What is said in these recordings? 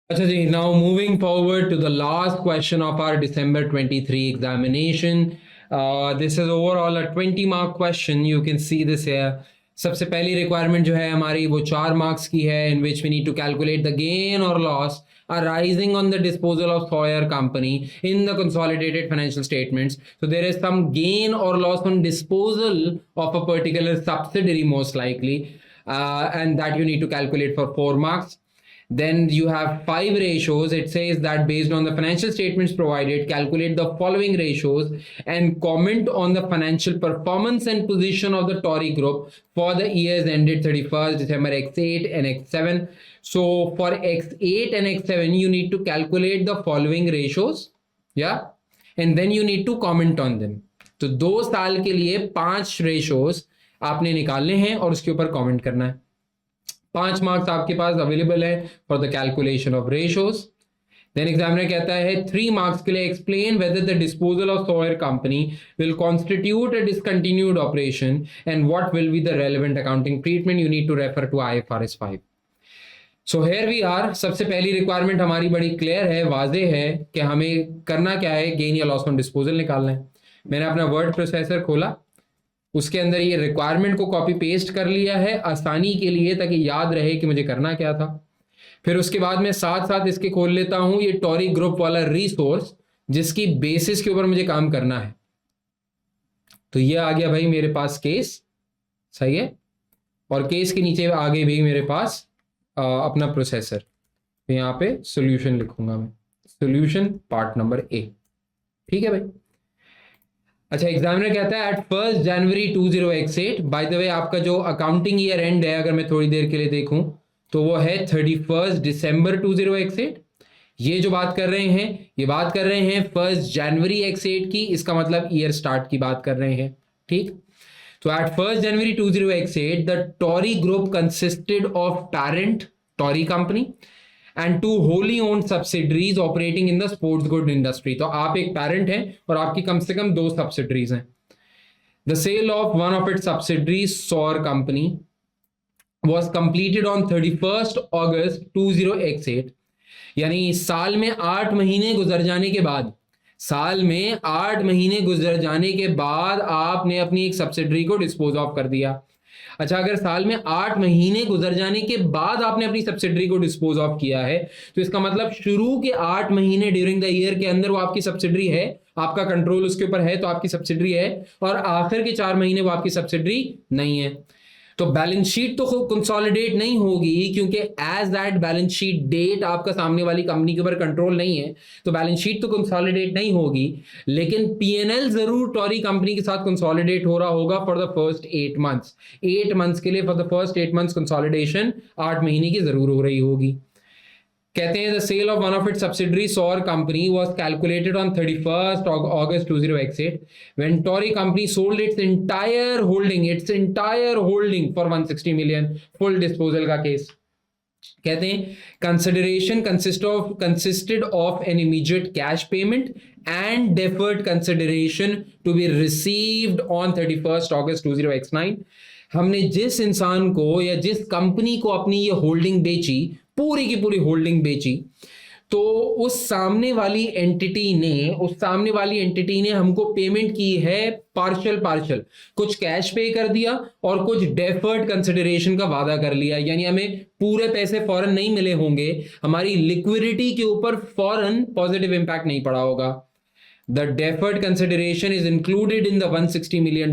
अच्छा जी, now moving forward to the last question of our December 23 examination. This is overall a 20 mark question. You can see this here. सबसे पहली requirement जो है हमारी वो 4 marks की है, in which we need to calculate the gain or loss arising on the disposal of Sawyer company in the consolidated financial statements. So there is some gain or loss on disposal of a particular subsidiary most likely, and that you need to calculate for 4 marks. Then you have 5 ratios. It says that based on the financial statements provided, calculate the following ratios and comment on the financial performance and position of the Tory group for the years ended 31st December X8 and X7. So for X8 and X7, you need to calculate the following ratios. Yeah. And then you need to comment on them. तो 2 साल के लिए 5 ratios आपने निकालने हैं और उसके ऊपर कमेंट करना है. 5 मार्क्स आपके पास अवेलेबल है for the calculation of ratios. Then examiner कहता है 3 मार्क्स के लिए explain whether the disposal of Sawyer company will constitute a discontinued operation and what will be the relevant accounting treatment. You need to refer to IFRS 5. So here we are. सबसे पहली requirement हमारी बड़ी clear है, वाजे है कि हमें करना क्या है, गेन या लॉस ऑन डिस्पोजल निकालना है. मैंने अपना वर्ड प्रोसेसर खोला, उसके अंदर ये रिक्वायरमेंट को कॉपी पेस्ट कर लिया है आसानी के लिए ताकि याद रहे कि मुझे करना क्या था. फिर उसके बाद मैं साथ साथ इसके खोल लेता हूं ये टॉरी ग्रुप वाला रिसोर्स जिसकी बेसिस के ऊपर मुझे काम करना है. तो ये आ गया भाई मेरे पास केस. सही है. और केस के नीचे आगे भी मेरे पास अपना प्रोसेसर. तो यहां पे सॉल्यूशन लिखूंगा मैं, सॉल्यूशन पार्ट नंबर ए. ठीक है भाई. अच्छा, एग्जामिनर कहता है at 1 January 20x8. By the way आपका जो अकाउंटिंग ईयर एंड है, अगर मैं थोड़ी देर के लिए देखूं तो वो है 31 दिसंबर 20x8. ये जो बात कर रहे हैं, ये बात कर रहे हैं 1 जनवरी x8 की. इसका मतलब ईयर स्टार्ट की बात कर रहे हैं. ठीक. तो at 1 January 20x8 the Tory group consisted of parent Tory company and 2 wholly owned subsidiaries operating in the sports good industry. तो आप एक parent हैं और आपकी कम से कम 2 subsidiaries हैं. The sale of one of its subsidiaries, Sawyer Company, was completed on 31st August 20x8. यानी साल में 8 महीने गुजर जाने के बाद, साल में 8 महीने गुजर जाने के बाद आपने अपनी एक सब्सिडरी को डिस्पोज ऑफ कर दिया. अच्छा, अगर साल में 8 महीने गुजर जाने के बाद आपने अपनी सब्सिडरी को डिस्पोज ऑफ किया है तो इसका मतलब शुरू के 8 महीने ड्यूरिंग द ईयर के अंदर वो आपकी सब्सिडरी है, आपका कंट्रोल उसके ऊपर है तो आपकी सब्सिडरी है, और आखिर के 4 महीने वो आपकी सब्सिडरी नहीं है. तो बैलेंस शीट तो कंसोलिडेट नहीं होगी क्योंकि as that balance sheet date आपका सामने वाली कंपनी के ऊपर कंट्रोल नहीं है, तो बैलेंस शीट तो कंसोलिडेट नहीं होगी. लेकिन P&L जरूर टॉरी कंपनी के साथ कंसोलिडेट हो रहा होगा for the first 8 months. 8 months के लिए for the first 8 months consolidation 8 महीने की जरूर हो रही होगी. कहते हैं the sale of one of its subsidiary Sawyer company was calculated on 31st August 20x8 when Tory company sold its entire holding for 160 million. Full disposal का case. कहते हैं consideration consisted of an immediate cash payment and deferred consideration to be received on 31st August 20x9. हमने जिस इंसान को या जिस company को अपनी ये होल्डिंग बेची, पूरी की पूरी होल्डिंग बेची, तो उस सामने वाली एंटिटी ने हमको पेमेंट की है पार्शियल. कुछ कैश पे कर दिया और कुछ डेफर्ड कंसिडरेशन का वादा कर लिया. यानी हमें पूरे पैसे फौरन नहीं मिले होंगे, हमारी लिक्विडिटी के ऊपर फौरन पॉजिटिव इंपैक्ट नहीं पड़ा होगा. The deferred consideration is included in the $160 million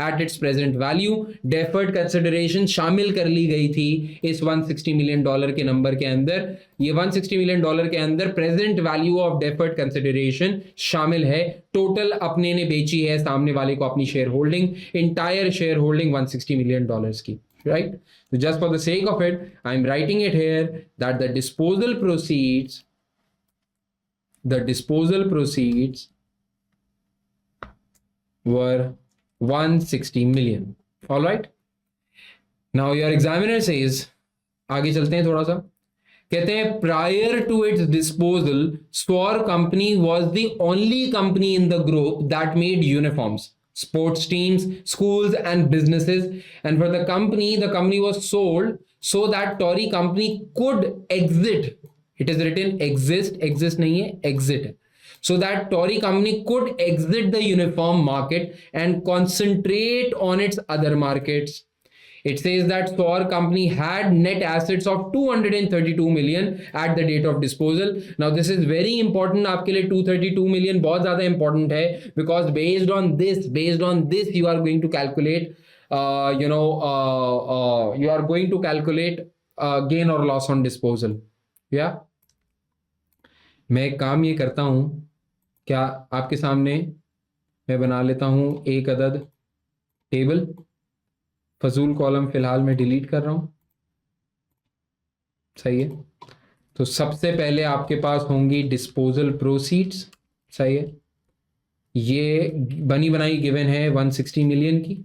at its present value. Deferred consideration शामिल कर ली गई थी इस $160 million के नंबर के अंदर. ये $160 million के अंदर present value of deferred consideration शामिल है. टोटल अपने ने बेची है सामने वाले को अपनी share holding, entire share holding $160 million की. Right? So just for the sake of it, I'm writing it here that the disposal proceeds were 160 million. All right. Now your examiner says, आगे चलते हैं थोड़ा सा. कहते हैं prior to its disposal, Sawyer Company was the only company in the group that made uniforms, sports teams, schools and businesses, and for the company was sold so that Tory company could exit it is written exist, exist नहीं है, exit है. So that Tory company could exit the uniform market and concentrate on its other markets. It says that Saur company had net assets of 232 million at the date of disposal. Now this is very important आपके लिए. 232 million बहुत ज़्यादा important है, because based on this you are going to calculate you are going to calculate gain or loss on disposal. Yeah, मैं एक काम ये करता हूँ, क्या आपके सामने मैं बना लेता हूँ एक अदद टेबल. फजूल कॉलम फिलहाल मैं डिलीट कर रहा हूँ. सही है. तो सबसे पहले आपके पास होंगी डिस्पोजल प्रोसीड्स. सही है. ये बनी बनाई गिवन है 160 मिलियन की.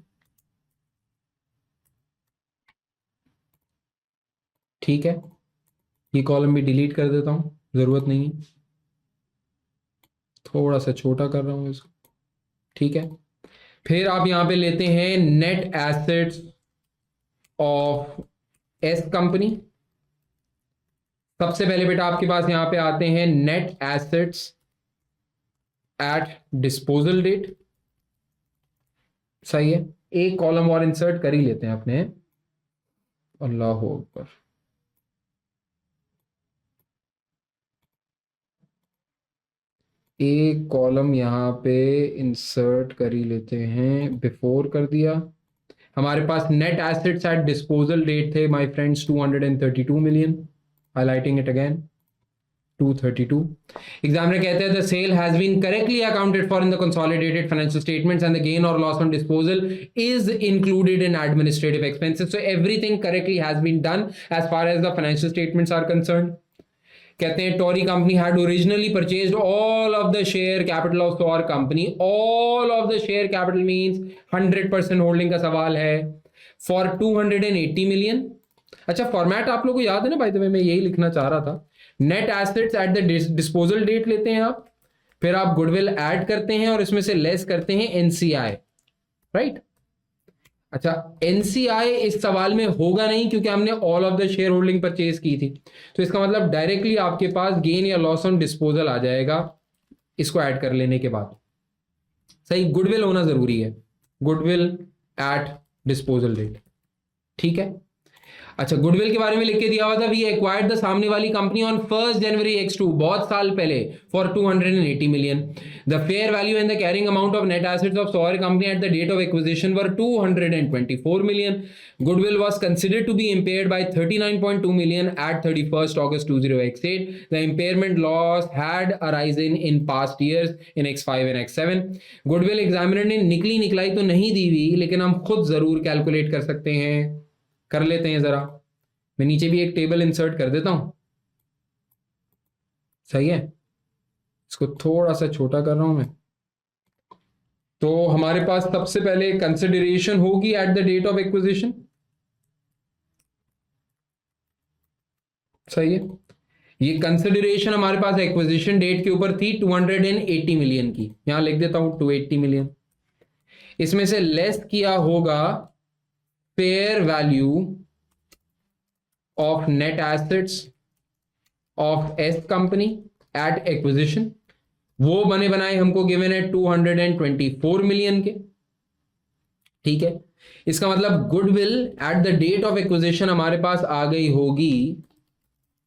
ठीक है. ये कॉलम भी डिलीट कर देता हूँ, जरूरत नहीं है. थोड़ा सा छोटा कर रहा हूं इसको. ठीक है. फिर आप यहां पे लेते हैं net assets of S company. सबसे पहले बेटा आपके पास यहां पे आते हैं net assets at disposal date. सही है. एक कॉलम और इंसर्ट कर ही लेते हैं अपने. अल्लाह अकबर. एक कॉलम यहाँ पे इंसर्ट कर ही लेते हैं. बिफोर कर दिया. हमारे पास net assets at disposal date थे my friends 232 million. Highlighting it again, 232. Examiner कहते हैं the sale has been correctly accounted for in the consolidated financial statements and the gain or loss on disposal is included in administrative expenses. So everything correctly has been done as far as the financial statements are concerned. कहते हैं Tory company had originally purchased all of the share capital of Sor company. All of the share capital means 100% holding का सवाल है, for 280 million. अच्छा, format आप लोगों को याद है ना, बाय द वे मैं यही लिखना चाह रहा था. Net assets at the disposal date लेते हैं आप, फिर आप गुडविल ऐड करते हैं और इसमें से लेस करते हैं एनसीआई. राइट. अच्छा, एनसीआई इस सवाल में होगा नहीं क्योंकि हमने all of the share holding purchase की थी. तो इसका मतलब डायरेक्टली आपके पास गेन या लॉस ऑन डिस्पोजल आ जाएगा इसको ऐड कर लेने के बाद. सही. गुडविल होना जरूरी है. Goodwill at disposal date. ठीक है. अच्छा, गुडविल के बारे में लिख के दिया हुआ था वी एक्वायर्ड द सामने वाली कंपनी ऑन 1 जनवरी X2, बहुत साल पहले, for 280 million. The fair value and the carrying amount of net assets of Sor company at the date of acquisition were 224 million. Goodwill was considered to be impaired by 39.2 million at 31st August 2008. The impairment loss had arisen in past years in X5 and X7. Goodwill examiner ने निकली निकलाई तो नहीं दी हुई, लेकिन हम खुद जरूर calculate कर सकते हैं. कर लेते हैं जरा. मैं नीचे भी एक टेबल इंसर्ट कर देता हूं. सही है. इसको थोड़ा सा छोटा कर रहा हूं मैं. तो हमारे पास सबसे पहले कंसिडरेशन होगी at the date of acquisition. सही है. ये कंसिडरेशन हमारे पास एक्विजिशन डेट के ऊपर थी 280 मिलियन की. यहां लिख देता हूं 280 मिलियन. इसमें से लेस किया होगा fair value of net assets of S company at acquisition. वो बने बनाए हमको गिवन है 224 मिलियन के. ठीक है. इसका मतलब goodwill at the date of acquisition हमारे पास आ गई होगी,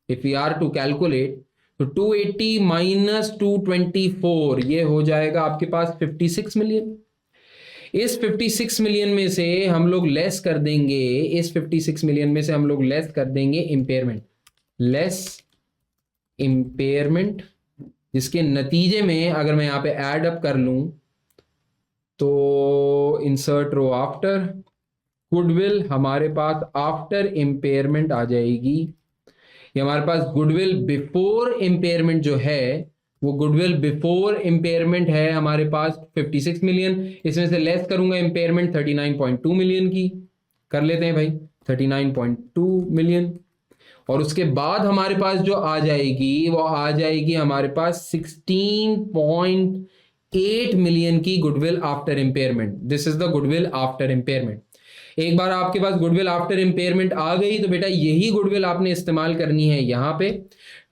if we are to calculate, तो 280 माइनस 224 ये हो जाएगा आपके पास 56 मिलियन. इस 56 मिलियन में से हम लोग लेस कर देंगे, इस 56 मिलियन में से हम लोग लेस कर देंगे इंपेयरमेंट. लेस इंपेयरमेंट, जिसके नतीजे में अगर मैं यहां पे ऐड अप कर लूं तो इंसर्ट रो आफ्टर, गुडविल हमारे पास आफ्टर इंपेयरमेंट आ जाएगी. ये हमारे पास गुडविल बिफोर इंपेयरमेंट जो है, वो गुडविल बिफोर इंपेयरमेंट है हमारे पास 56 मिलियन. इसमें से लेस करूंगा इंपेयरमेंट 39.2 मिलियन की. कर लेते हैं भाई 39.2 मिलियन. और उसके बाद हमारे पास जो आ जाएगी वो आ जाएगी हमारे पास 16.8 मिलियन की goodwill after impairment. This is the goodwill after impairment. एक बार आपके पास गुडविल आफ्टर इंपेयरमेंट आ गई तो बेटा यही गुडविल आपने इस्तेमाल करनी है यहां पे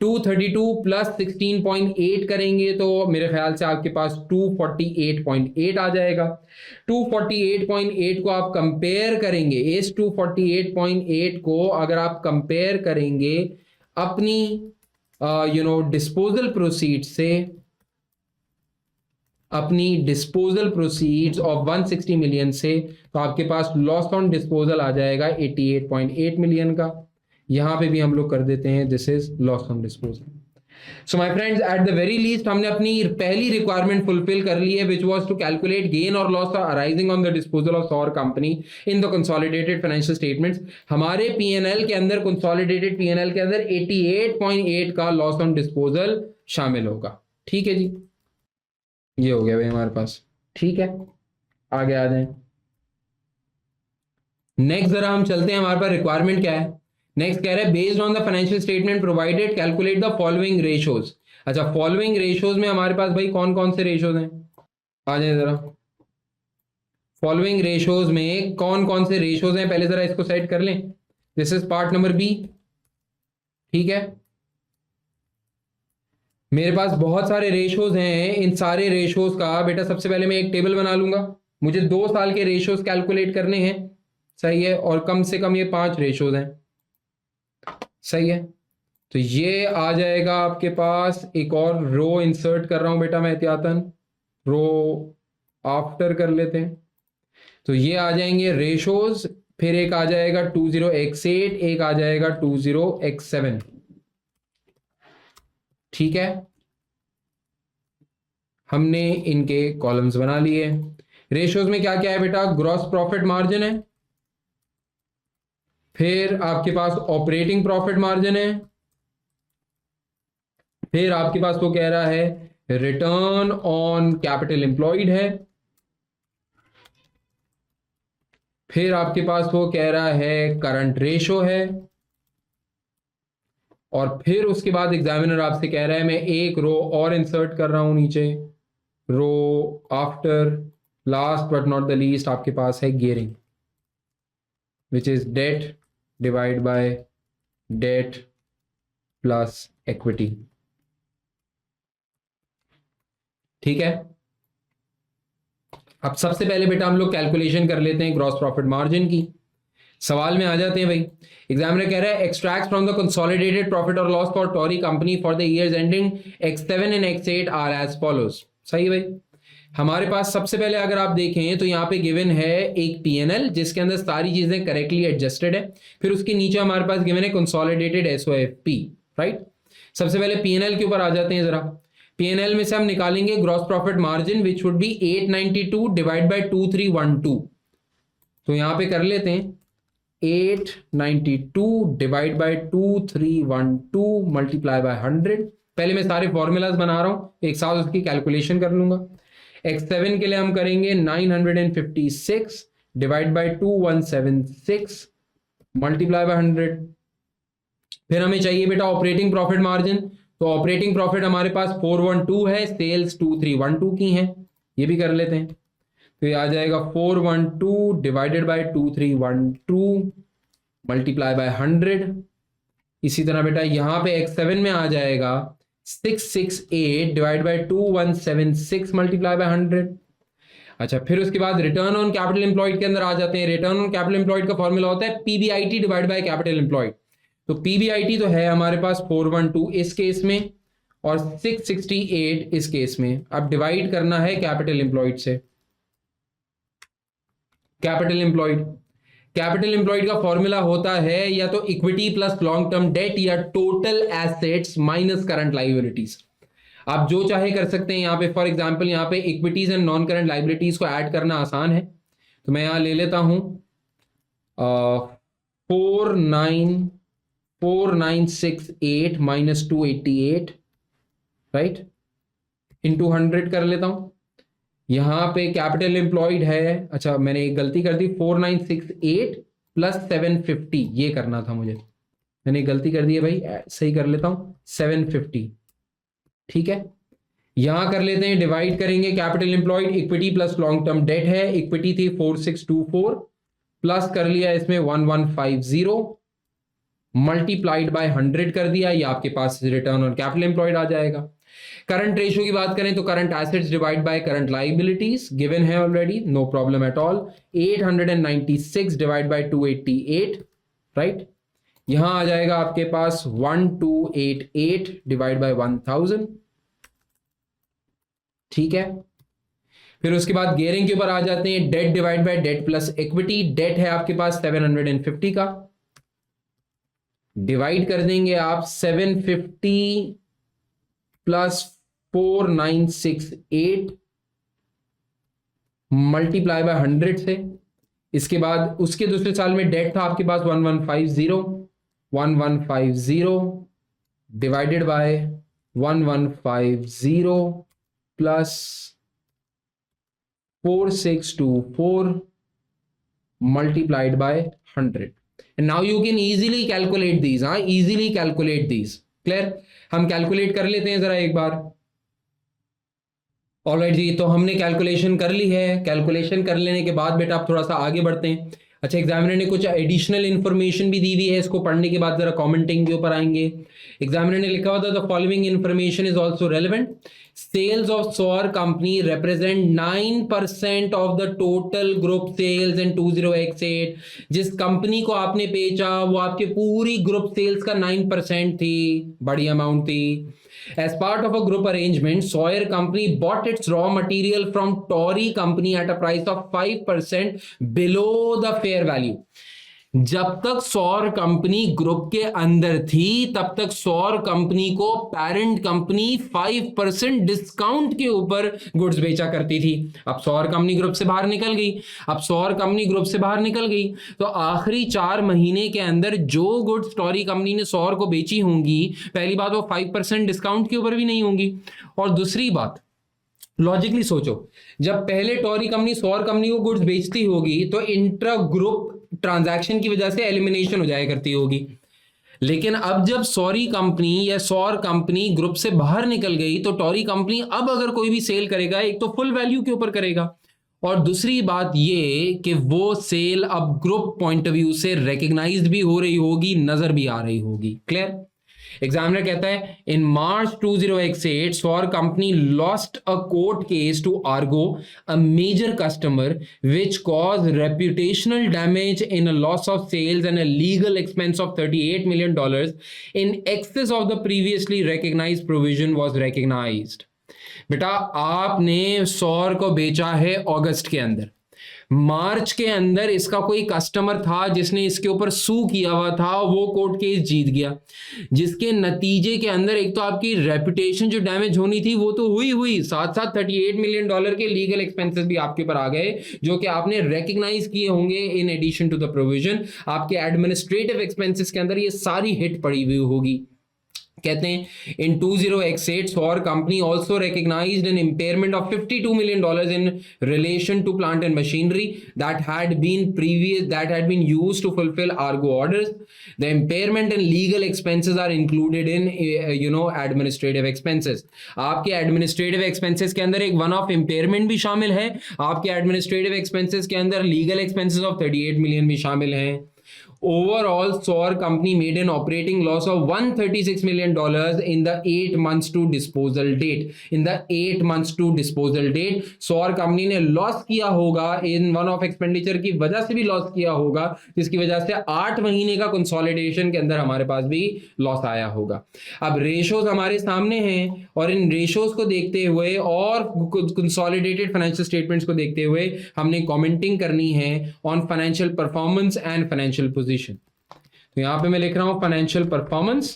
232 प्लस 16.8 करेंगे तो मेरे ख्याल से आपके पास 248.8 आ जाएगा। 248.8 को आप कंपेयर करेंगे, इस 248.8 को अगर आप कंपेयर करेंगे अपनी डिस्पोजल प्रोसीड्स से, अपनी डिस्पोजल प्रोसीड्स ऑफ 160 मिलियन से, तो आपके पास लॉस ऑन डिस्पोजल आ जाएगा 88.8 मिलियन का। यहां पे भी हम लोग कर देते हैं this is loss on disposal. So my friends, at the very least हमने अपनी पहली रिक्वायरमेंट फुलफिल कर ली है, which was to calculate gain or loss arising on the disposal of Sor company in the consolidated financial statements. हमारे PNL के अंदर, consolidated PNL के अंदर 88.8 का लॉस ऑन डिस्पोजल शामिल होगा। ठीक है जी, ये हो गया भाई हमारे पास। ठीक है, आगे आ जाएं। नेक्स्ट जरा हम चलते हैं, हमारे पास रिक्वायरमेंट क्या है। नेक्स्ट कह रहा है based on the financial statement provided calculate the following ratios. अच्छा, फॉलोइंग रेशियोज में हमारे पास भाई कौन कौन से रेशियोज हैं, आ जाए जरा। फॉलोइंग रेशियोज में कौन कौन से रेशियोज हैं, पहले जरा इसको सेट कर लें। This is part number B. ठीक है, मेरे पास बहुत सारे रेशियोज हैं, इन सारे रेशियोज का बेटा सबसे पहले मैं एक टेबल बना लूंगा। मुझे 2 साल के रेशियोज कैलकुलेट करने हैं, सही है, और कम से कम ये 5 रेशियोज हैं, सही है। तो ये आ जाएगा आपके पास। एक और रो इंसर्ट कर रहा हूं बेटा मैं एहतियातन, रो आफ्टर कर लेते हैं। तो ये आ जाएंगे रेशियोज, फिर एक आ जाएगा 20x8, एक आ जाएगा 20x7। ठीक है, हमने इनके कॉलम्स बना लिए। रेशियोज में क्या क्या है बेटा, ग्रॉस प्रॉफिट मार्जिन है, फिर आपके पास ऑपरेटिंग प्रॉफिट मार्जिन है, फिर आपके पास वो कह रहा है रिटर्न ऑन कैपिटल एम्प्लॉयड है, फिर आपके पास वो कह रहा है करंट रेशो है, और फिर उसके बाद एग्जामिनर आपसे कह रहा है, मैं एक रो और इंसर्ट कर रहा हूं नीचे, row after, last but not the least आपके पास है gearing, which is debt divide by debt plus equity. ठीक है, अब सबसे पहले बेटा हम लोग कैलकुलेशन कर लेते हैं ग्रॉस प्रॉफिट मार्जिन की। सवाल में आ जाते हैं भाई। एग्जामिनर कह रहा है extract from the consolidated profit or loss for Tory company for the years ending x7 and x8 are as follows. सही भाई, हमारे पास सबसे पहले अगर आप देखें तो यहाँ पे गिवन है एक पीएनएल जिसके अंदर सारी चीजें करेक्टली एडजस्टेड है, फिर उसके नीचे हमारे पास गिवन है कंसोलिडेटेड एसओएफपी, राइट। सबसे पहले पीएनएल के ऊपर आ जाते हैं जरा। पीएनएल में से हम निकालेंगे gross profit margin which would be 892 divide by 2312। तो यहां पे कर लेते हैं 892 डिवाइड बाय 2312 मल्टीप्लाई बाय 100। पहले मैं सारे फॉर्मूलाज बना रहा हूं, एक साथ उसकी कैलकुलेशन कर लूंगा। x7 के लिए हम करेंगे 956 डिवाइड बाय 2176 मल्टीप्लाई बाय 100। फिर हमें चाहिए बेटा ऑपरेटिंग प्रॉफिट मार्जिन, तो ऑपरेटिंग प्रॉफिट हमारे पास 412 है, सेल्स 2312 की हैं, ये भी कर लेते हैं। तो ये आ जाएगा 412 डिवाइडेड बाय 2312 मल्टीप्लाई बाय 100। इसी तरह बेटा यहां पे x7 में आ जाएगा 668 डिवाइड बाय 2176 मल्टीप्लाई बाय 100। अच्छा, फिर उसके बाद रिटर्न ऑन कैपिटल एम्प्लॉयड के अंदर आ जाते हैं। रिटर्न ऑन कैपिटल एम्प्लॉयड का फॉर्मूला होता है PBIT divide by capital employed. तो पीबीआईटी तो है हमारे पास 412 इस केस में और 668 इस केस में। अब डिवाइड करना है कैपिटल एम्प्लॉयड से। कैपिटल एम्प्लॉयड का फॉर्मूला होता है या तो equity plus long term debt या total assets minus current liabilities. आप जो चाहे कर सकते हैं यहाँ पे। फॉर एग्जांपल यहाँ पे equities and non current liabilities को ऐड करना आसान है, तो मैं यहाँ ले लेता हूं 4968 माइनस 288, राइट, इंटू 100 कर लेता हूं। यहां पे कैपिटल एम्प्लॉयड है, अच्छा मैंने एक गलती कर दी, 4968 प्लस 750 ये करना था मुझे, मैंने एक गलती कर दी है भाई, सही कर लेता हूं 750। ठीक है, यहां कर लेते हैं, डिवाइड करेंगे capital employed, equity plus long term date है, इक्विटी थी 4624 प्लस कर लिया इसमें 1150 मल्टीप्लाइड बाय 100 कर दिया, ये आपके पास रिटर्न ऑन कैपिटल एम्प्लॉयड आ जाएगा। करंट रेशियो की बात करें तो current assets divide by current liabilities given है already, no problem at all. 896 divide by 288, right. यहां आ जाएगा आपके पास 1288 डिवाइड बाय 1000, ठीक है। फिर उसके बाद गियरिंग के ऊपर आ जाते हैं, debt divide by debt plus equity. Debt है आपके पास 750 का, डिवाइड कर देंगे आप 750 प्लस 4968 मल्टीप्लाई बाय 100 से। इसके बाद उसके दूसरे साल में डेट था आपके पास 1150 divided by 1150 plus 4624 multiplied by 100, and now you can easily calculate these, easily calculate these, clear। हम कैलकुलेट कर लेते हैं जरा एक बार। ऑलराइट जी, तो हमने कैलकुलेशन कर ली है। कैलकुलेशन कर लेने के बाद बेटा आप थोड़ा सा आगे बढ़ते हैं। अच्छा, एग्जामिनर ने कुछ एडिशनल इंफॉर्मेशन भी दी हुई है, इसको पढ़ने के बाद जरा कमेंटिंग के ऊपर आएंगे। एग्जामिनर ने लिखा हुआ था the following information is also relevant. Sales of Sor company represent 9% of the total group sales in 2018। जिस कंपनी को आपने बेचा वो आपके पूरी ग्रुप सेल्स का 9% थी, बड़ी अमाउंट थी। As part of a group arrangement, Sawyer Company bought its raw material from Tory Company at a price of 5% below the fair value. जब तक सौर कंपनी ग्रुप के अंदर थी तब तक सौर कंपनी को पेरेंट कंपनी 5% डिस्काउंट के ऊपर गुड्स बेचा करती थी। अब सौर कंपनी ग्रुप से बाहर निकल गई, तो आखिरी 4 महीने के अंदर जो गुड्स टॉरी कंपनी ने सौर को बेची होंगी, पहली बात वो 5% डिस्काउंट के ऊपर भी नहीं होंगी, और दूसरी बात लॉजिकली सोचो, जब पहले टॉरी कंपनी सौर कंपनी को गुड्स बेचती होगी तो इंट्रा ग्रुप ट्रांजैक्शन की वजह से एलिमिनेशन हो जाया करती होगी। लेकिन अब जब सौरी कंपनी या सौर कंपनी ग्रुप से बाहर निकल गई तो टॉरी कंपनी अब अगर कोई भी सेल करेगा, एक तो फुल वैल्यू के ऊपर करेगा, और दूसरी बात ये कि वो सेल अब ग्रुप पॉइंट ऑफ व्यू से रिकग्नाइज्ड भी हो रही होगी, नजर भी आ रही होगी। क्लियर। एग्जामिनर कहता है इन March 2018 Saur company lost a court case to Argo, a major customer, which caused reputational damage in a loss of sales and a legal expense of $38 million in excess of the previously recognized provision was recognized। बेटा आपने सौर को बेचा है अगस्त के अंदर, मार्च के अंदर इसका कोई कस्टमर था जिसने इसके ऊपर सू किया हुआ था, वो कोर्ट केस जीत गया, जिसके नतीजे के अंदर एक तो आपकी रेपुटेशन जो डैमेज होनी थी वो तो हुई, साथ साथ $38 मिलियन के लीगल एक्सपेंसेस भी आपके ऊपर आ गए, जो कि आपने रिकग्नाइज किए होंगे in addition to the provision. आपके एडमिनिस्ट्रेटिव एक्सपेंसेस के अंदर ये सारी हिट पड़ी हुई होगी। कहते हैं in 2018 Saur company also recognised an impairment of $52 million in relation to plant and machinery that had been used to fulfil Argo orders. The impairment and legal expenses are included in administrative expenses. आपके administrative expenses के अंदर एक one of impairment भी शामिल है, आपके administrative expenses के अंदर लीगल एक्सपेंसेस ऑफ 38 मिलियन भी शामिल हैं। Overall, Saur company made an operating loss of $136 million in the 8 months to disposal date. Saur company ने लॉस किया होगा, इन वन ऑफ एक्सपेंडिचर की वजह से भी लॉस किया होगा, जिसकी वजह से 8 महीने का कंसोलिडेशन के अंदर हमारे पास भी लॉस आया होगा। अब रेशोज हमारे सामने हैं और इन रेशोज को देखते हुए और कंसोलिडेटेड फाइनेंशियल स्टेटमेंट्स को देखते हुए हमने कमेंटिंग करनी है on financial performance and financial position. तो यहां पे मैं लिख रहा हूं फाइनेंशियल परफॉर्मेंस,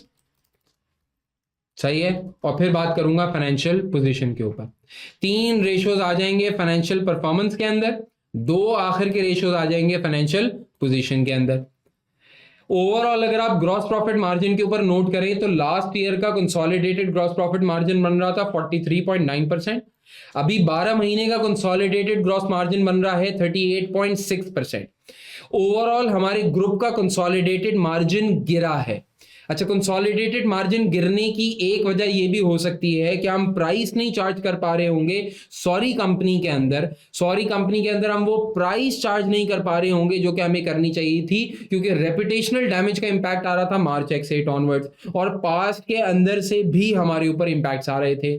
सही है, और फिर बात करूंगा फाइनेंशियल पोजीशन के ऊपर। 3 रेशियोज आ जाएंगे फाइनेंशियल परफॉर्मेंस के अंदर, 2 आखिर के रेशियोज आ जाएंगे फाइनेंशियल पोजीशन के अंदर। ओवरऑल अगर आप ग्रॉस प्रॉफिट मार्जिन के ऊपर नोट करें तो लास्ट ईयर का कंसोलिडेटेड ग्रॉस प्रॉफिट मार्जिन बन रहा था 43.9%, अभी 12 महीने का कंसोलिडेटेड ग्रॉस मार्जिन बन रहा है 38.6%। ओवरऑल हमारे ग्रुप का कंसोलिडेटेड मार्जिन गिरा है। अच्छा, कंसोलिडेटेड मार्जिन गिरने की एक वजह ये भी हो सकती है कि हम प्राइस नहीं चार्ज कर पा रहे होंगे सॉरी कंपनी के अंदर हम वो प्राइस चार्ज नहीं कर पा रहे होंगे जो कि हमें करनी चाहिए थी, क्योंकि रेपुटेशनल डैमेज का इंपैक्ट आ रहा था मार्च एक्स 8 ऑनवर्ड्स, और पास्ट के अंदर से भी हमारे ऊपर इंपैक्ट्स आ रहे थे,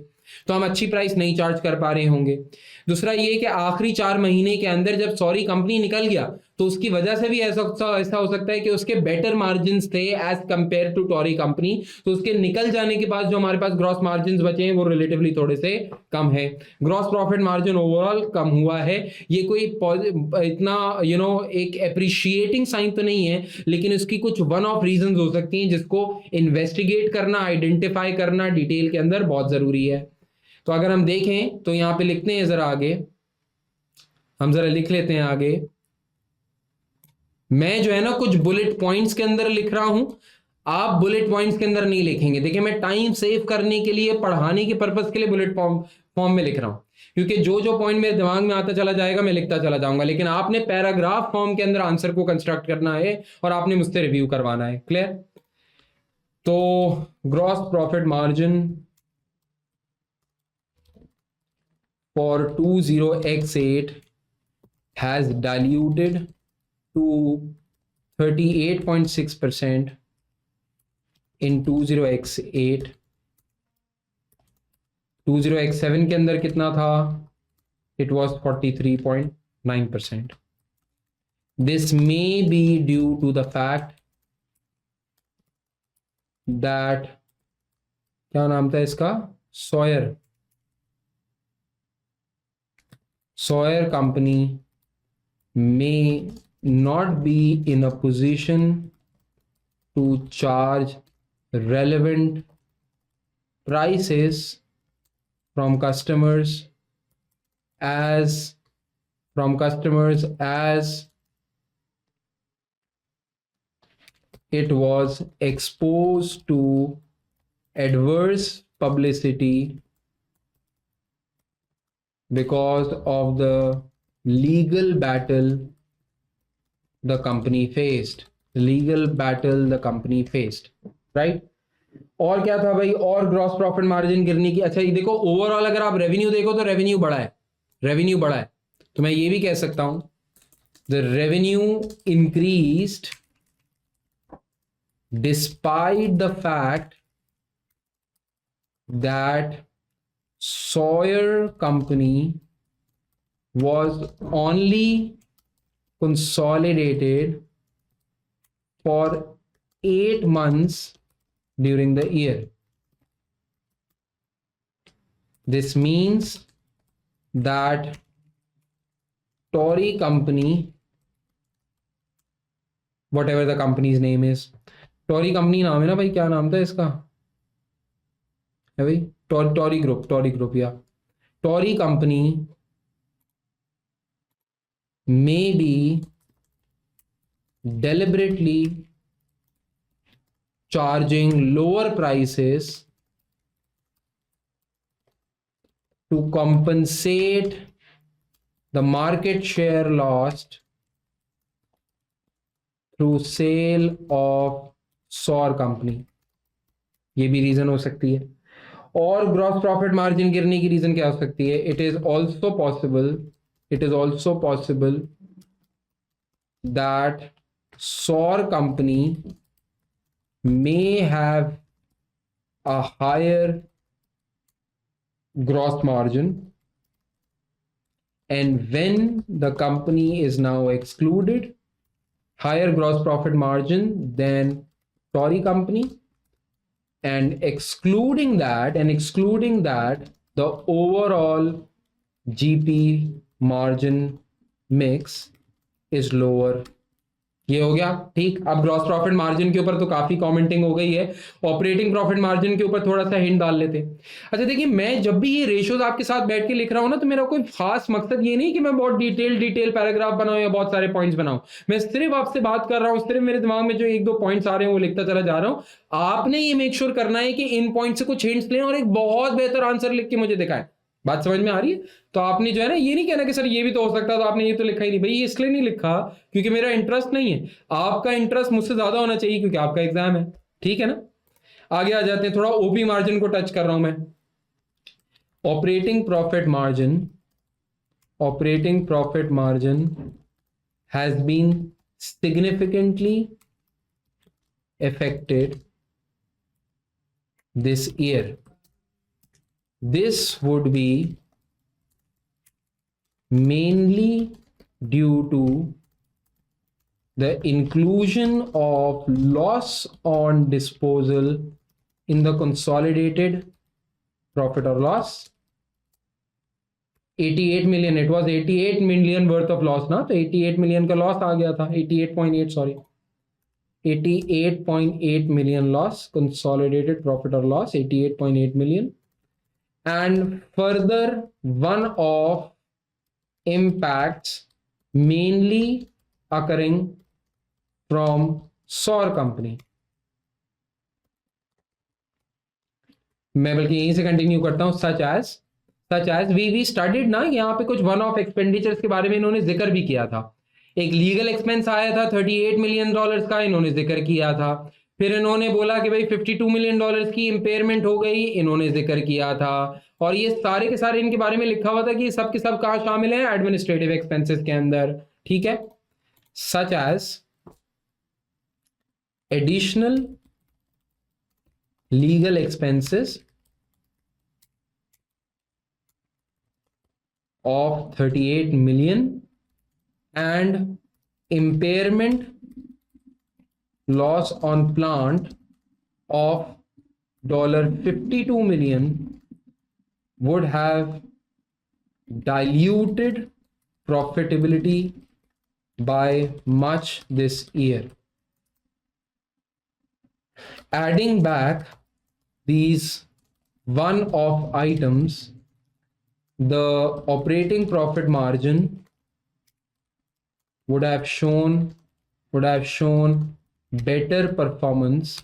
तो हम अच्छी प्राइस नहीं चार्ज कर पा रहे होंगे। दूसरा ये कि आखिरी 4 महीने के अंदर जब सॉरी कंपनी निकल गया तो उसकी वजह से भी ऐसा हो सकता है कि उसके बेटर मार्जिन थे एज कंपेयर टू टॉरी कंपनी, तो उसके निकल जाने के बाद जो हमारे पास ग्रॉस मार्जिन बचे हैं वो रिलेटिवली थोड़े से कम है। ग्रॉस प्रॉफिट मार्जिन ओवरऑल कम हुआ है, ये कोई इतना एक एप्रिशिएटिंग साइन तो नहीं है, लेकिन इसकी कुछ वन ऑफ रीजंस हो सकती हैं जिसको इन्वेस्टिगेट करना, आइडेंटिफाई करना डिटेल के अंदर बहुत जरूरी है। तो अगर हम देखें तो यहां पे लिखते हैं जरा आगे, हम जरा लिख लेते हैं आगे। मैं जो है ना कुछ बुलेट पॉइंट्स के अंदर लिख रहा हूं, आप बुलेट पॉइंट्स के अंदर नहीं लिखेंगे। देखिए मैं टाइम सेव करने के लिए, पढ़ाने के पर्पस के लिए बुलेट फॉर्म में लिख रहा हूं, क्योंकि जो जो पॉइंट मेरे दिमाग में आता चला जाएगा मैं लिखता चला जाऊंगा, लेकिन आपने पैराग्राफ फॉर्म के अंदर आंसर को कंस्ट्रक्ट करना है और आपने मुझसे रिव्यू करवाना है। क्लियर? तो gross profit margin for 20x8 has diluted to 38.6% in 20x8। 20x7 के अंदर कितना था? It was 43.9%। This may be due to the fact that, क्या नाम था इसका, Sawyer company may not be in a position to charge relevant prices from customers as it was exposed to adverse publicity because of the legal battle the company faced। Right? और क्या था भाई? और gross profit margin गिरने की, अच्छा ये देखो ओवरऑल अगर आप रेवेन्यू देखो तो रेवेन्यू बढ़ा है, तो मैं ये भी कह सकता हूं the revenue increased despite the fact that Sawyer company was only consolidated for 8 months during the year। This means that Tory company, whatever the company's name is, Tory company नाम है ना भाई, क्या नाम था इसका है भाई? Tory group, yeah। Tory company may be deliberately charging lower prices to compensate the market share lost through sale of Sawyer company। ये भी रीजन हो सकती है। और ग्रॉस प्रॉफिट मार्जिन गिरने की रीजन क्या हो सकती है? It is also possible that Sawyer company may have a higher gross margin, and when the company is now excluded, higher gross profit margin than Tory company, and excluding that the overall GP margin mix is lower। ये हो गया ठीक। अब gross profit margin के ऊपर तो काफी commenting हो गई है, ऑपरेटिंग प्रॉफिट मार्जिन के ऊपर थोड़ा सा हिंट डाल लेते। अच्छा देखिए, मैं जब भी ये रेशियोज आपके साथ बैठ के लिख रहा हूं ना, तो मेरा कोई खास मकसद ये नहीं कि मैं बहुत डिटेल पैराग्राफ बनाऊं या बहुत सारे पॉइंट्स बनाऊं। मैं सिर्फ आपसे बात कर रहा हूं, सिर्फ मेरे दिमाग में जो 1-2 पॉइंट्स आ रहे हैं वो लिखता चला जा रहा हूं। आपने ये मेक श्योर करना है कि इन पॉइंट से कुछ हिंट्स लें और एक बहुत बेहतर आंसर लिख के मुझे दिखाएं। बात समझ में आ रही है? तो आपने जो है ना, ये नहीं कहना कि सर ये भी तो हो सकता है, तो आपने ये तो लिखा ही नहीं। भाई ये इसलिए नहीं लिखा क्योंकि मेरा इंटरेस्ट नहीं है, आपका इंटरेस्ट मुझसे ज्यादा होना चाहिए क्योंकि आपका एग्जाम है। ठीक है ना। आगे आ जाते हैं, थोड़ा ओपी मार्जिन को टच कर रहा हूं मैं। Operating profit margin has been significantly affected this year. This would be mainly due to the inclusion of loss on disposal in the consolidated profit or loss. 88 million, it was 88 million worth of loss ना, तो 88 million का loss आ गया था, 88.8 sorry 88.8 million loss, consolidated profit or loss 88.8 million. And further one-off impacts mainly occurring from SOR company. मैं बल्कि यहीं से continue करता हूं, सच एज वी स्टडीड ना, यहाँ पे कुछ वन ऑफ एक्सपेंडिचर्स के बारे में इन्होंने जिक्र भी किया था। एक लीगल एक्सपेंस आया था $38 मिलियन का, इन्होंने जिक्र किया था। फिर इन्होंने बोला कि भाई $52 मिलियन की इंपेयरमेंट हो गई, इन्होंने जिक्र किया था। और ये सारे के सारे इनके बारे में लिखा हुआ था कि सब के सब कहाँ शामिल है, एडमिनिस्ट्रेटिव एक्सपेंसेस के अंदर, ठीक है। Such as additional legal expenses of 38 million and impairment loss on plant of $52 million would have diluted profitability by much this year. Adding back these one-off items, the operating profit margin would have shown better performance.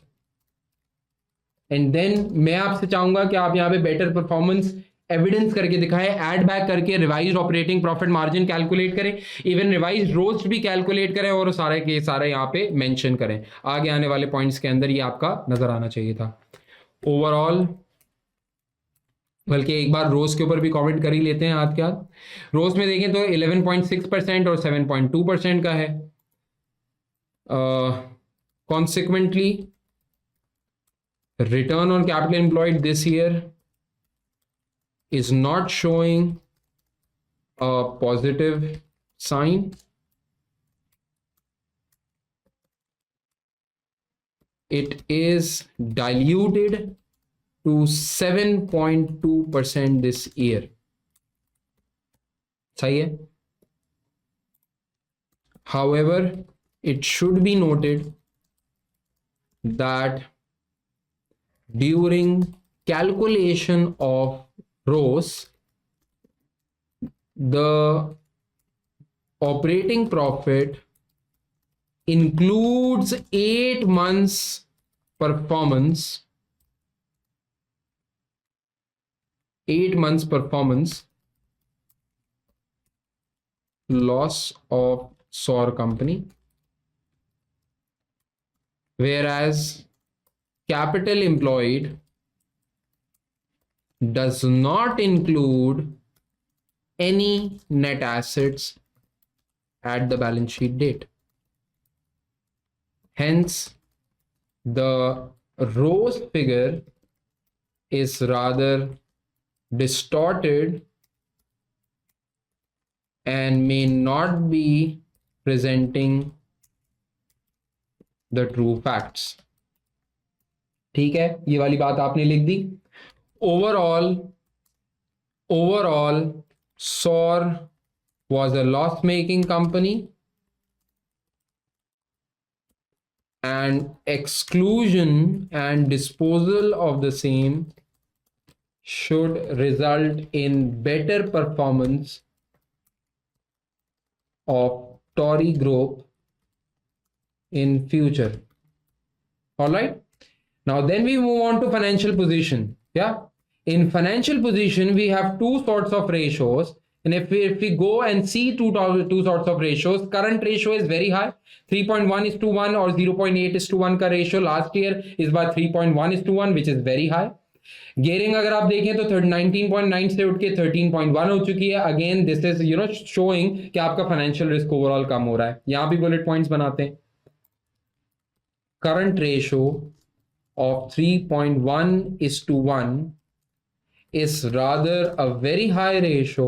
And then मैं आपसे चाहूंगा कि आप यहाँ पे better performance evidence करके दिखाएं, add back करके revise operating profit margin calculate करें, इवन रिवाइज रोस्ट भी कैलकुलेट करें और सारे के सारे यहाँ पे मेंशन करें। आगे आने वाले पॉइंट्स के अंदर ये आपका नजर आना चाहिए था। ओवरऑल बल्कि एक बार रोज के ऊपर भी कमेंट कर ही लेते हैं हाथ के हाथ। रोज में देखें तो 11.6% और 7.2% का है। Consequently return on capital employed this year is not showing a positive sign. It is diluted to 7.2% this year. सही है। However, it should be noted that during calculation of ROS, the operating profit includes 8 months performance, 8 months performance loss of SOR company, whereas capital employed does not include any net assets at the balance sheet date. Hence, the ROS figure is rather distorted and may not be presenting the true facts. ठीक है, ये वाली बात आपने लिख दी। Overall SOR was a loss making company and exclusion and disposal of the same should result in better performance of Tory Group in future. All right. Now then we move on to financial position. Yeah. In financial position, we have two sorts of ratios. And if we go and see two sorts of ratios, current ratio is very high, 3.1:1 or 0.8:1 का ratio last year is by 3.1:1, which is very high. Gearing अगर आप देखें तो 19.9 से उठ के 13.1 हो चुकी है. अगेन दिस इज शोइंग कि आपका फाइनेंशियल रिस्क ओवरऑल कम हो रहा है. यहां भी बुलेट पॉइंट्स बनाते हैं. Current ratio of 3.1:1 is rather a very high ratio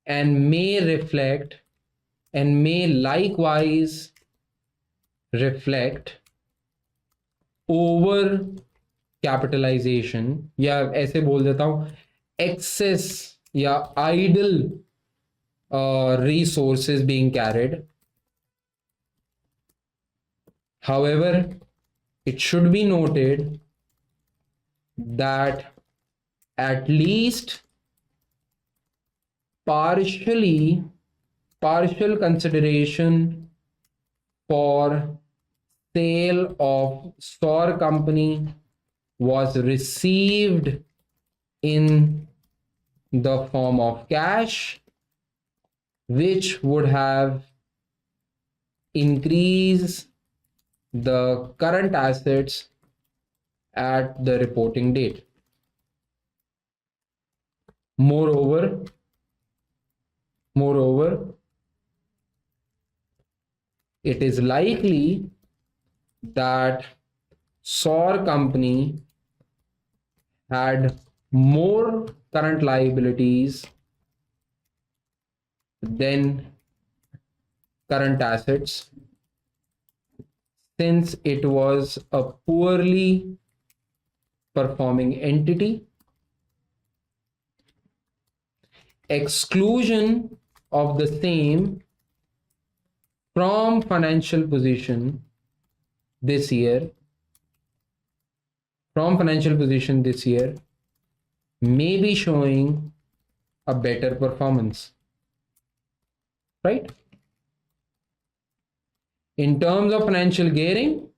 and may reflect and may likewise reflect over capitalisation, या ऐसे बोल देता हूं एक्सेस या idle resources being carried. However, it should be noted that at least partial consideration for sale of SOR company was received in the form of cash, which would have increased the current assets at the reporting date. Moreover, it is likely that SOR company had more current liabilities than current assets, since it was a poorly performing entity. Exclusion of the same from financial position this year may be showing a better performance, right? In terms of financial gearing,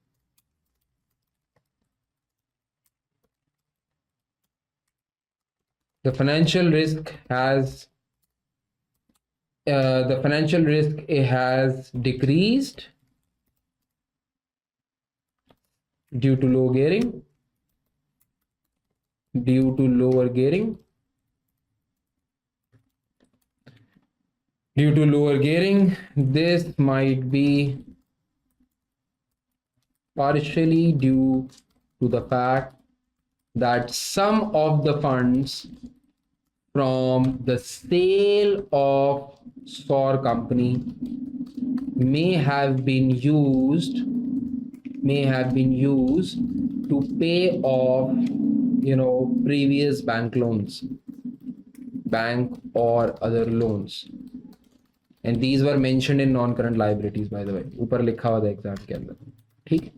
the financial risk has decreased due to lower gearing. This might be partially due to the fact that some of the funds from the sale of SOR company may have been used to pay off previous bank or other loans, and these were mentioned in non-current liabilities, by the way. ऊपर लिखा हुआ था exam के अंदर. ठीक है.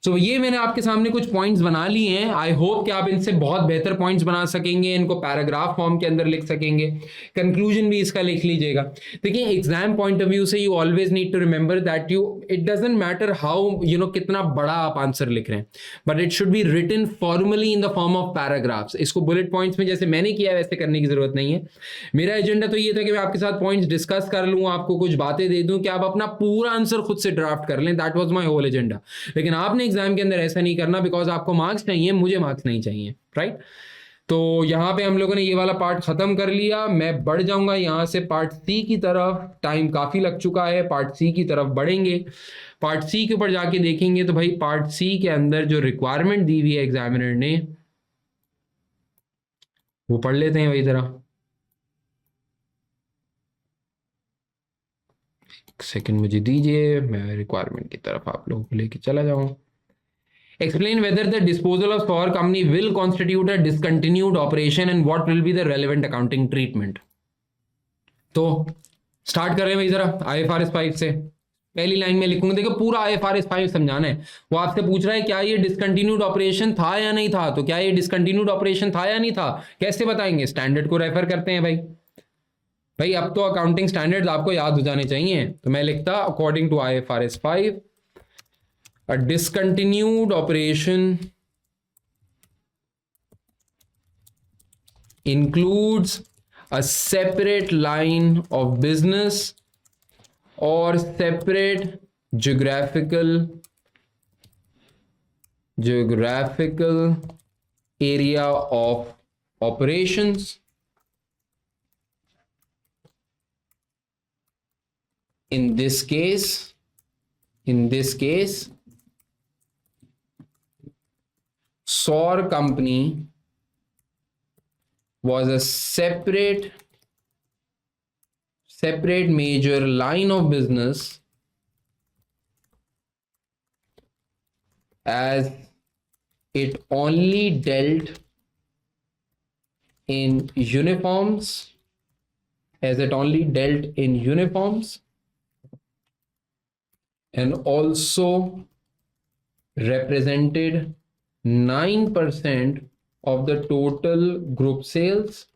तो ये मैंने आपके सामने कुछ पॉइंट्स बना लिए हैं. आई होप कि आप इनसे बहुत बेहतर पॉइंट्स बना सकेंगे, इनको पैराग्राफ फॉर्म के अंदर लिख सकेंगे. कंक्लूजन भी इसका लिख लीजिएगा. देखिए, एग्जाम पॉइंट ऑफ व्यू से you always need to remember that it doesn't matter how कितना बड़ा आप आंसर लिख रहे हैं, but it should be written formally in the form of paragraphs. इसको बुलेट पॉइंट्स में जैसे मैंने किया वैसे करने की जरूरत नहीं है. मेरा एजेंडा तो ये था कि मैं आपके साथ पॉइंट्स डिस्कस कर लूँ, आपको कुछ बातें दे दूं कि आप अपना पूरा आंसर खुद से ड्राफ्ट कर लें. That was my whole agenda. लेकिन आपने एग्जाम के अंदर ऐसा नहीं करना, बिकॉज आपको मार्क्स चाहिए, मुझे मार्क्स नहीं चाहिए, राइट? तो यहां पे हम लोगों ने ये वाला पार्ट खत्म कर लिया. मैं बढ़ जाऊंगा यहां से पार्ट सी की तरफ. टाइम काफी लग चुका है, पार्ट सी की तरफ बढ़ेंगे. पार्ट सी के ऊपर जाके देखेंगे तो भाई पार्ट सी के अंदर जो रिक्वायरमेंट दी हुई है एग्जामिनर ने, वो पढ़ लेते हैं. वही तरह सेकंड मुझे दीजिए, मैं रिक्वायरमेंट की तरफ आप लोगों को लेके चला जाऊं. Explain whether the disposal of SOR company will constitute a discontinued operation and what will be the relevant accounting treatment. तो स्टार्ट कर रहे हैं भाई जरा IFRS 5 से. पहली लाइन में लिखूंगा, देखो पूरा IFRS 5 समझाना है. वो आपसे पूछ रहा है क्या ये डिसकंटिन्यूड ऑपरेशन था या नहीं था. तो क्या ये डिसकंटिन्यूड ऑपरेशन था या नहीं था, कैसे बताएंगे? स्टैंडर्ड को रेफर करते हैं भाई. अब तो अकाउंटिंग स्टैंडर्ड्स आपको याद हो जाने चाहिए. तो मैं लिखता according to IFRS 5, a discontinued operation includes a separate line of business or separate geographical area of operations. In this case, SOR company was a separate major line of business, as it only dealt in uniforms, and also represented 9% of the total group sales.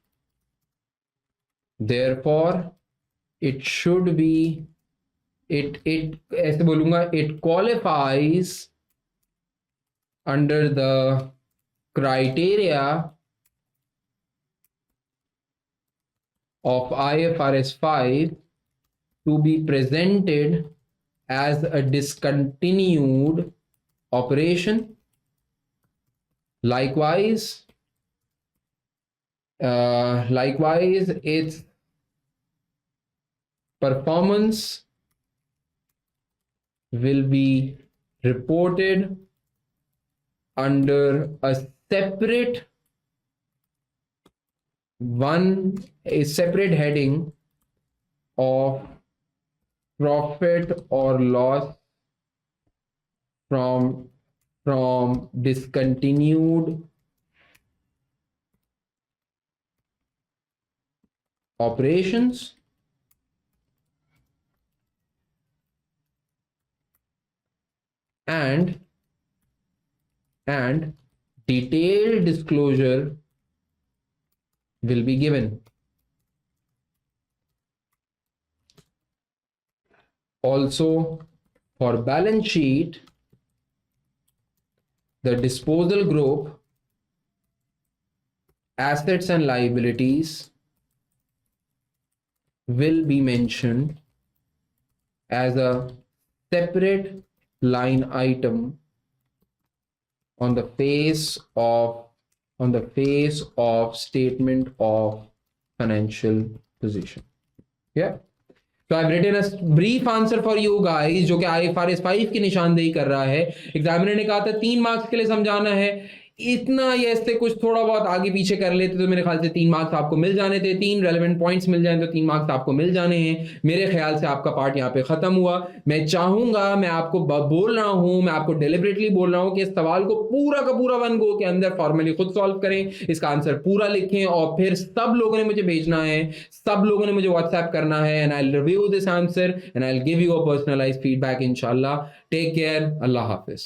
Therefore, it should be, ऐसे बोलूंगा, it qualifies under the criteria of IFRS 5 to be presented as a discontinued operation. Likewise, its performance will be reported under a separate heading of profit or loss from discontinued operations, and detailed disclosure will be given. Also, for balance sheet, the disposal group assets and liabilities will be mentioned as a separate line item on the face of statement of financial position. Yeah. So I've written a brief answer for you guys, जो कि IFRS 5 की निशानदेही कर रहा है. Examiner ने कहा था 3 मार्क्स के लिए समझाना है. इतना ये इससे कुछ थोड़ा बहुत आगे पीछे कर लेते तो मेरे ख्याल से 3 मार्क्स आपको मिल जाने थे. 3 रेलेवेंट पॉइंट्स मिल जाएं तो 3 मार्क्स आपको मिल जाने हैं. मेरे ख्याल से आपका पार्ट यहाँ पे खत्म हुआ. मैं चाहूंगा, मैं आपको बोल रहा हूं, मैं आपको डेलिबरेटली बोल रहा हूं कि इस सवाल को पूरा का पूरा 1 गो के अंदर फॉर्मली खुद सॉल्व करें, इसका आंसर पूरा लिखें और फिर सब लोगों ने मुझे भेजना है, सब लोगों ने मुझे व्हाट्सएप करना है, and I will review this answer and I will give you a personalised feedback इंशाल्लाह. Take care. अल्लाह हाफिज.